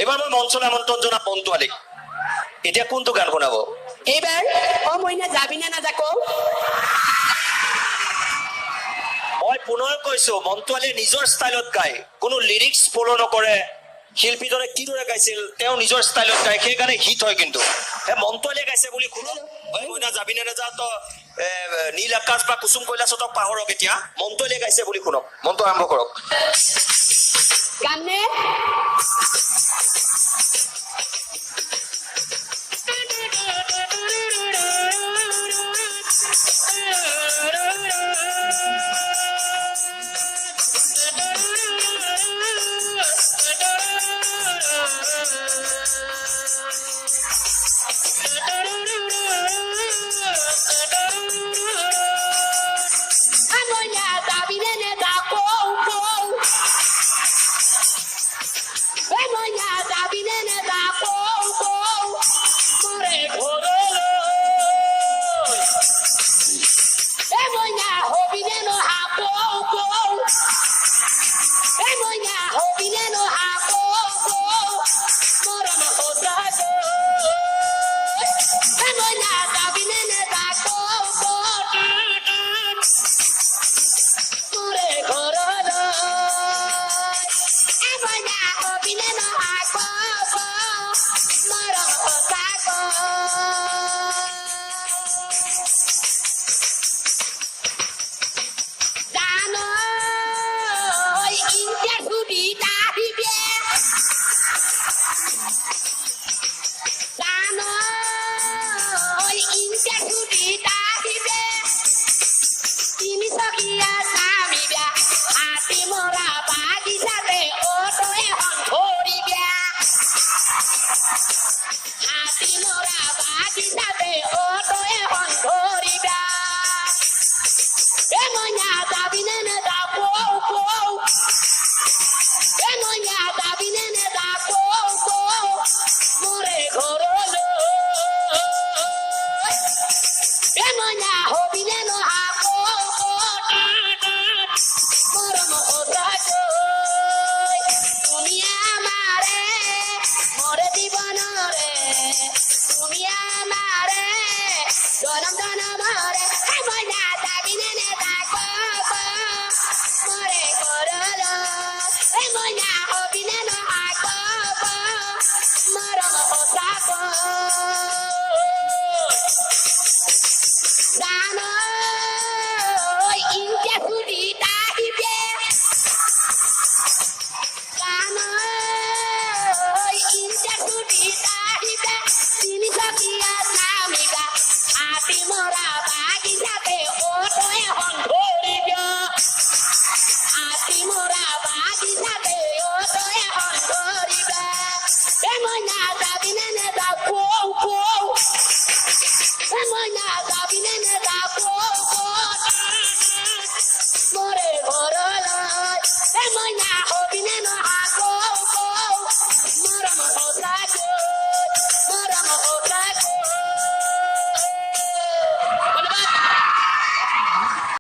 এবার মই মঞ্চলৈ আমন্ত্ৰণ জনাম মন্তুৱালীক। এতিয়া কোনটো গান শুনাব? এইবাৰ মইনা যাবিনে নাযাকো। মই পুনৰ কৈছো মন্তুৱালীয়ে নিজৰ ষ্টাইলত গায়, কোনো লিৰিক্স ফলো নকৰে। শিল্পীজনে কিদৰে গাইছিল তেওঁ নিজৰ ষ্টাইলত গায়, সেইকাৰণে হিট হয়। কিন্তু মন্তুৱালীয়ে গাইছে বুলি শুনো মইনা যাবিনে নাযা তো নীল আকাশ বা কুসুম কৈলাশতক পাহৰক। এতিয়া মন্তুৱালীয়ে গাইছে বুলি শুনক। মন্ত্ৰ আৰম্ভ কৰক। গানে